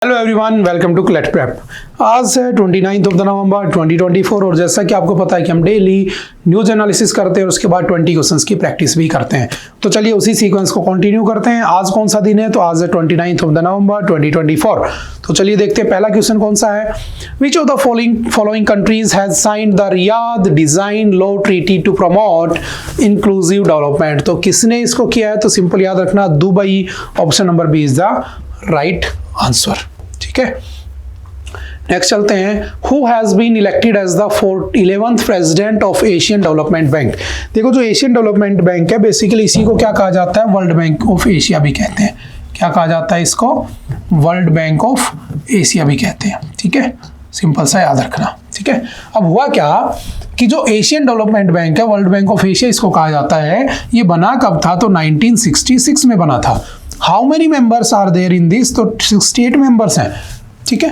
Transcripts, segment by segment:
Hello everyone, welcome to CLAT prep. आज है 29 of the नवंबर 2024 और जैसा कि आपको पता है कि हम डेली न्यूज एनालिसिस करते हैं और उसके बाद 20 क्वेश्चंस की प्रैक्टिस भी करते हैं। तो चलिए उसी सीक्वेंस को कंटिन्यू करते हैं। आज कौन सा दिन है? तो आज है 29 ऑफ द नवंबर 2024। तो चलिए देखते हैं पहला क्वेश्चन कौन सा है। Which of the following countries has signed the Riyadh design law treaty to promote inclusive development. तो किसने इसको किया है? तो सिंपल याद रखना, Dubai. Option number B is the right answer. ठीक है, नेक्स्ट चलते हैं। Who has been elected as the 11th president of Asian development bank. देखो, जो एशियन डेवलपमेंट बैंक है बेसिकली इसी को क्या कहा जाता है? वर्ल्ड बैंक ऑफ एशिया भी कहते हैं। क्या कहा जाता है इसको? वर्ल्ड बैंक ऑफ एशिया भी कहते हैं। ठीक है, सिंपल सा याद रखना। ठीक है, अब हुआ क्या कि जो एशियन डेवलपमेंट बैंक है, वर्ल्ड बैंक ऑफ एशिया इसको कहा जाता है, ये बना कब था? तो 1966 में बना था। How many members are there in this? तो 68 मेंबर्स हैं। ठीक है,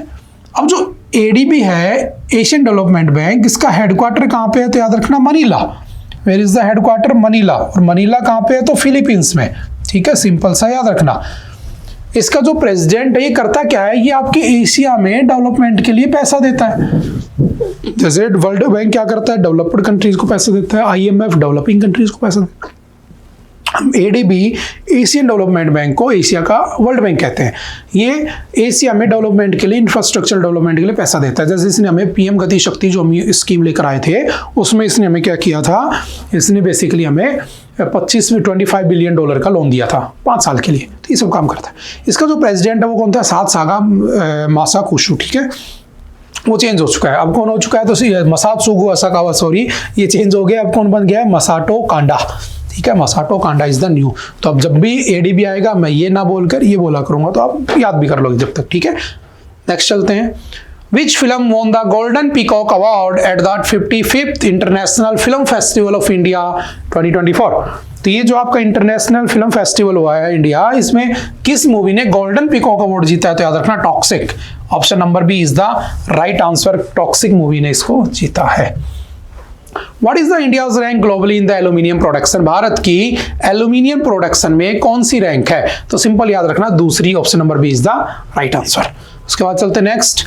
अब जो एडीबी है, एशियन डेवलपमेंट बैंक, इसका हेडक्वार्टर कहाँ पे है? तो याद रखना Manila. Where is the headquarter? Manila. और मनीला कहाँ पे है? तो फिलीपींस में। ठीक है, सिंपल सा याद रखना। इसका जो प्रेसिडेंट है ये करता क्या है? ये आपके एशिया में डेवलपमेंट के लिए पैसा देता है। जैसे वर्ल्ड बैंक क्या करता है? डेवलप्ड कंट्रीज को पैसा देता है, आईएमएफ डेवलपिंग कंट्रीज को पैसा देता है। एडीबी एशियन डेवलपमेंट बैंक को एशिया का वर्ल्ड बैंक कहते हैं। ये एशिया में डेवलपमेंट के लिए, इंफ्रास्ट्रक्चर डेवलपमेंट के लिए पैसा देता है। जैसे इसने हमें पीएम गति शक्ति जो हम स्कीम लेकर आए थे, उसमें इसने हमें क्या किया था? इसने बेसिकली हमें 25 बिलियन डॉलर का लोन दिया था 5 साल के लिए। तो ये सब काम करता है। इसका जो प्रेसिडेंट है वो कौन था? सागा मासाकुशु। ठीक है, वो चेंज हो चुका है। अब कौन हो चुका है? तो मसात्सुगु असाकावा, सॉरी, ये चेंज हो गया। अब कौन बन गया है? मसाटो कांडा। ठीक है, Masato Kanda is the new. तो अब जब भी एडीबी आएगा मैं ये ना बोलकर ये बोला करूंगा, तो आप याद भी कर लोगे जब तक। ठीक है, नेक्स्ट चलते हैं। Which film won the Golden Peacock Award at the 55th International Film Festival of India 2024? तो ये जो आपका इंटरनेशनल फिल्म फेस्टिवल हुआ है इंडिया, इसमें किस मूवी ने गोल्डन पीकॉक अवार्ड जीता है? तो याद रखना toxic. Option number B is the right answer. Toxic movie ने इसको जीता है। What is the India's rank globally in the aluminium production? Bharat की एल्यूमिनियम प्रोडक्शन में कौन सी रैंक है? तो सिंपल याद रखना दूसरी। Option number B is the right answer. उसके बाद चलते next.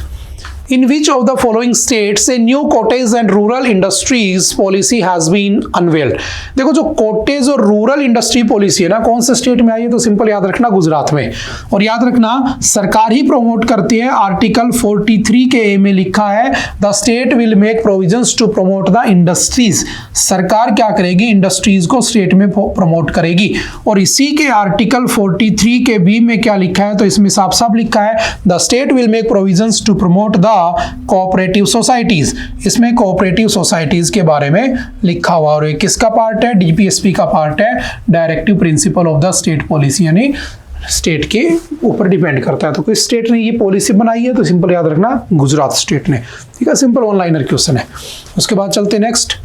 In which of the following states a new cottage and rural industries policy has been unveiled? देखो, जो कॉटेज और रूरल इंडस्ट्री पॉलिसी है ना, कौन से स्टेट में आई है? तो सिंपल याद रखना गुजरात में। और याद रखना सरकार ही प्रमोट करती है। आर्टिकल 43 के ए में लिखा है the state will make provisions to promote the industries. सरकार क्या करेगी? इंडस्ट्रीज को स्टेट में प्रमोट करेगी। और इसी के आर्टिकल 43 के बी में क्या लिखा है? तो इसमें साफ साफ लिखा है the state will make provisions to promote the cooperative societies. इसमें कोऑपरेटिव सोसाइटीज के बारे में लिखा हुआ। और ये किसका पार्ट है? डीपीएसपी का पार्ट है। Directive principle of the state policy, यानी स्टेट के ऊपर डिपेंड करता है। तो किस स्टेट ने ये पॉलिसी बनाई है? तो सिंपल याद रखना गुजरात स्टेट ने। ठीक है, सिंपल ऑनलाइनर क्वेश्चन है। उसके बाद चलते next.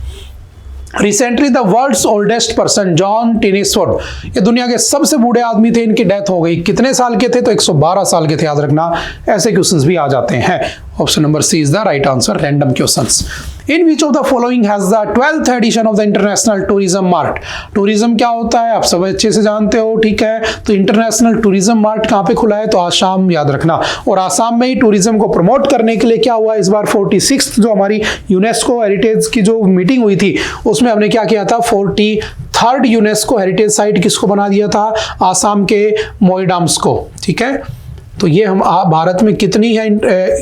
Recently the world's oldest person John Tinniswood, ये दुनिया के सबसे बूढ़े आदमी थे, इनकी डेथ हो गई। कितने साल के थे? तो 112 साल के थे। याद रखना, ऐसे क्वेश्चंस भी आ जाते हैं। Option number C is the right answer. Random questions. In which of the following has the 12th edition of the international tourism mart? Tourism क्या होता है आप सब अच्छे से जानते हो। ठीक है, तो इंटरनेशनल टूरिज्म मार्ट कहाँ पे खुला है? तो आसाम। याद रखना, और आसाम में ही टूरिज्म को प्रमोट करने के लिए क्या हुआ इस बार? 46th जो हमारी यूनेस्को हेरिटेज की जो मीटिंग हुई थी, उसमें हमने क्या किया था? 43rd यूनेस्को हेरिटेज साइट किसको बना दिया था? आसाम के मोइडाम्स को। ठीक है, तो ये हम भारत में कितनी है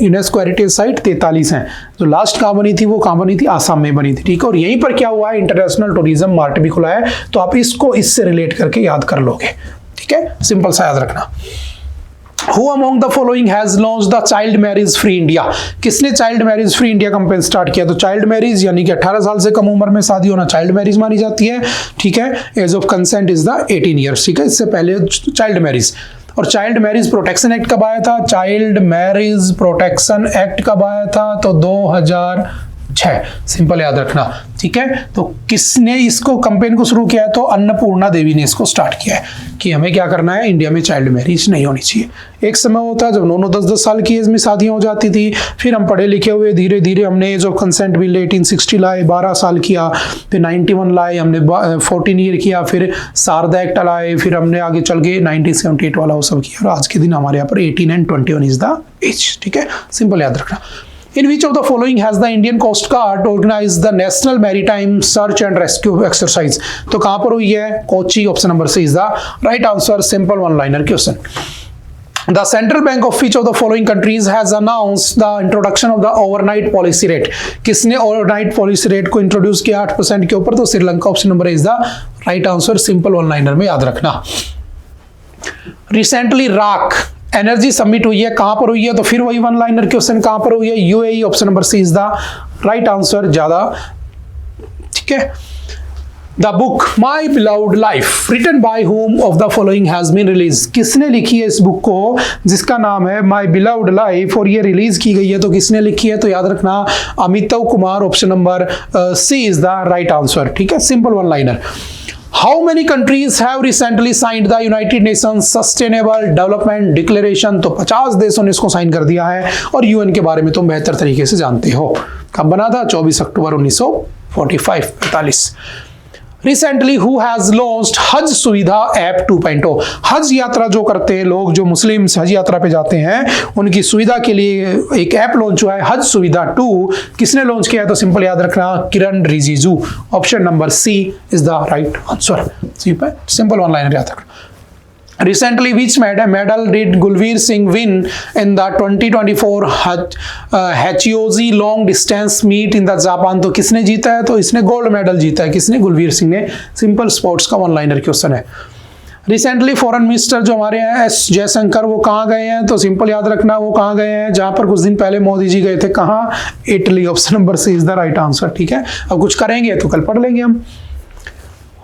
यूनेस्को हेरिटेज साइट? 43 हैं। जो लास्ट कहाँ बनी थी? वो कहाँ बनी थी? आसाम में बनी थी। ठीक है, और यहीं पर क्या हुआ है? इंटरनेशनल टूरिज्म मार्ट भी खुला है। तो आप इसको इससे रिलेट करके याद कर लोगे। ठीक है, सिंपल सा याद रखना। Who among the following has launched the child marriage free India? किसने child marriage free India campaign start किया? तो चाइल्ड मैरिज यानी कि 18 साल से कम उम्र में शादी होना चाइल्ड मैरिज मानी जाती है। ठीक है, age of consent is the 18 years. ठीक है, इससे पहले चाइल्ड मैरिज। और चाइल्ड मैरिज प्रोटेक्शन एक्ट कब आया था? चाइल्ड मैरिज प्रोटेक्शन एक्ट कब आया था? तो 2006, सिंपल याद रखना। ठीक है, तो किसने इसको कैंपेन को शुरू किया है? तो अन्नपूर्णा देवी ने इसको स्टार्ट किया है कि हमें क्या करना है, इंडिया में चाइल्ड मैरिज नहीं होनी चाहिए। एक समय होता जब 9-9 10-10 साल की एज में शादियां हो जाती थी, फिर हम पढ़े लिखे हुए धीरे धीरे हमने एज ऑफ कंसेंट बिल 1860 लाए, 12 साल किया, फिर 91 लाए, हमने 14 ईयर किया, फिर शारदा एक्ट लाए, फिर हमने आगे चल के 1978 वाला वो सब किया, और आज के दिन हमारे यहाँ पर 18 and 21 इज द एज। ठीक है, सिंपल याद रखना। In which of the following has the Indian Coast Guard organized the National Maritime Search and Rescue Exercise? तो कहां पर हुई है? Kochi, option number C is the right answer. Simple one liner question. The central bank of which of the following countries has announced the introduction of the overnight policy rate? किसने overnight policy rate को introduce किया 8% के ऊपर? तो Sri Lanka, option number is the right answer. Simple one liner में याद रखना। Recently rock energy summit हुई है, कहां पर हुई है? तो फिर वही वन लाइनर क्वेश्चन, कहां पर हुई है? UAE, option number C is the right answer. ज्यादा ठीक है। The book my beloved life written by whom of the following has been release? किसने लिखी है इस बुक को जिसका नाम है माई बिलाउड लाइफ और ये रिलीज की गई है? तो किसने लिखी है? तो याद रखना Amitabh Kumar, option number C is the right answer. ठीक है, simple one liner. How many countries have recently signed the United Nations Sustainable Development Declaration? तो 50 देशों ने इसको साइन कर दिया है, और यूएन के बारे में तुम बेहतर तरीके से जानते हो। कब बना था? 24 अक्टूबर 1945। रिसेंटली हु हैज लॉन्च्ड हज सुविधा ऐप 2.0? हज यात्रा जो करते हैं लोग, जो मुस्लिम हज यात्रा पे जाते हैं, उनकी सुविधा के लिए एक ऐप लॉन्च हुआ है, हज सुविधा 2। किसने लॉन्च किया है? तो सिंपल याद रखना Kiren Rijiju, option number C is the right answer. Simple online याद रखना। Recently, which medal did Gulveer Singh win in the 2024 Hachioji long distance meet in the Japan? तो किसने जीता है? तो इसने गोल्ड मेडल जीता है। किसने? गुलवीर सिंह ने। सिंपल स्पोर्ट्स का वन लाइनर क्वेश्चन है। रिसेंटली फॉरेन मिनिस्टर जो हमारे हैं एस जयशंकर, वो कहाँ गए हैं? तो सिंपल याद रखना वो कहाँ गए हैं, जहां पर कुछ दिन पहले मोदी जी गए थे। कहाँ? Italy, option number C is the right answer. ठीक है, अब कुछ करेंगे तो कल पढ़ लेंगे हम।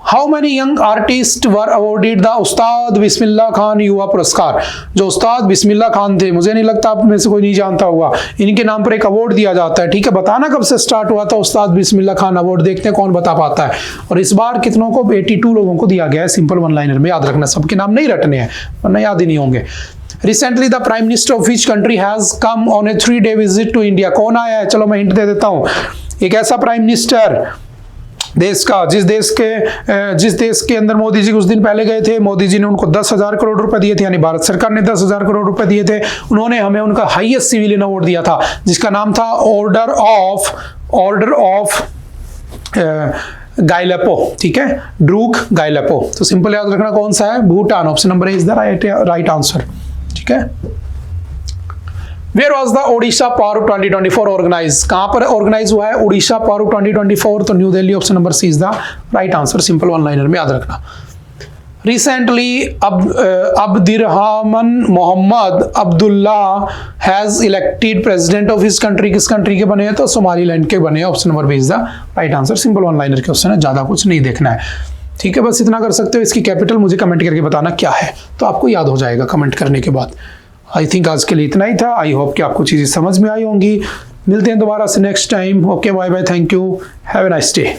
How many young artists were awarded the उस्ताद बिस्मिल्लाह खान युवा पुरस्कार? जो उस्ताद बिस्मिल्लाह खान थे, मुझे नहीं लगता आप में से कोई नहीं जानता होगा, इनके नाम पर एक अवार्ड दिया जाता है। ठीक है, बताना कब से स्टार्ट हुआ था उस्ताद बिस्मिल्लाह खान अवार्ड? देखते हैं कौन बता पाता है। और इस बार कितनों को? 82 लोगों को दिया गया है। सिंपल वन लाइनर में याद रखना, सबके नाम नहीं रटने हैं वरना याद ही नहीं होंगे। Recently the Prime Minister of which country has come on a 3-day visit to India? कौन आया है? चलो मैं हिंट दे देता हूँ। एक ऐसा प्राइम मिनिस्टर देश का जिस देश के अंदर मोदी जी कुछ दिन पहले गए थे, मोदी जी ने उनको 10,000 करोड़ रुपए दिए थे, यानी भारत सरकार ने 10,000 करोड़ रुपए दिए थे। उन्होंने हमें उनका हाईएस्ट सिविलियन अवार्ड दिया था, जिसका नाम था ऑर्डर ऑफ गाइलेपो। ठीक है, ड्रूक गाइलेपो। तो सिंपल याद रखना कौन सा है? Bhutan, option number is the right answer. ठीक है। Where was the Odisha Parv 2024 organized? कहाँ पर ऑर्गेनाइज हुआ है उड़ीसा पर्व 2024? तो New Delhi, option number C is the right answer. Simple one liner में याद रखना। Recently Abdurrahman Mohammed Abdullah has elected president of his country? किस कंट्री के बने हैं? तो सोमालीलैंड के बने हैं, option number B is the right answer. Simple one liner question है, ज्यादा कुछ नहीं देखना है। ठीक है, बस इतना कर सकते हो। इसकी कैपिटल मुझे कमेंट करके बताना क्या है, तो आपको याद हो जाएगा कमेंट करने के बाद। आई थिंक आज के लिए इतना ही था। आई होप कि आपको चीज़ें समझ में आई होंगी। मिलते हैं दोबारा से next time. Okay, bye bye, thank you, have a nice day.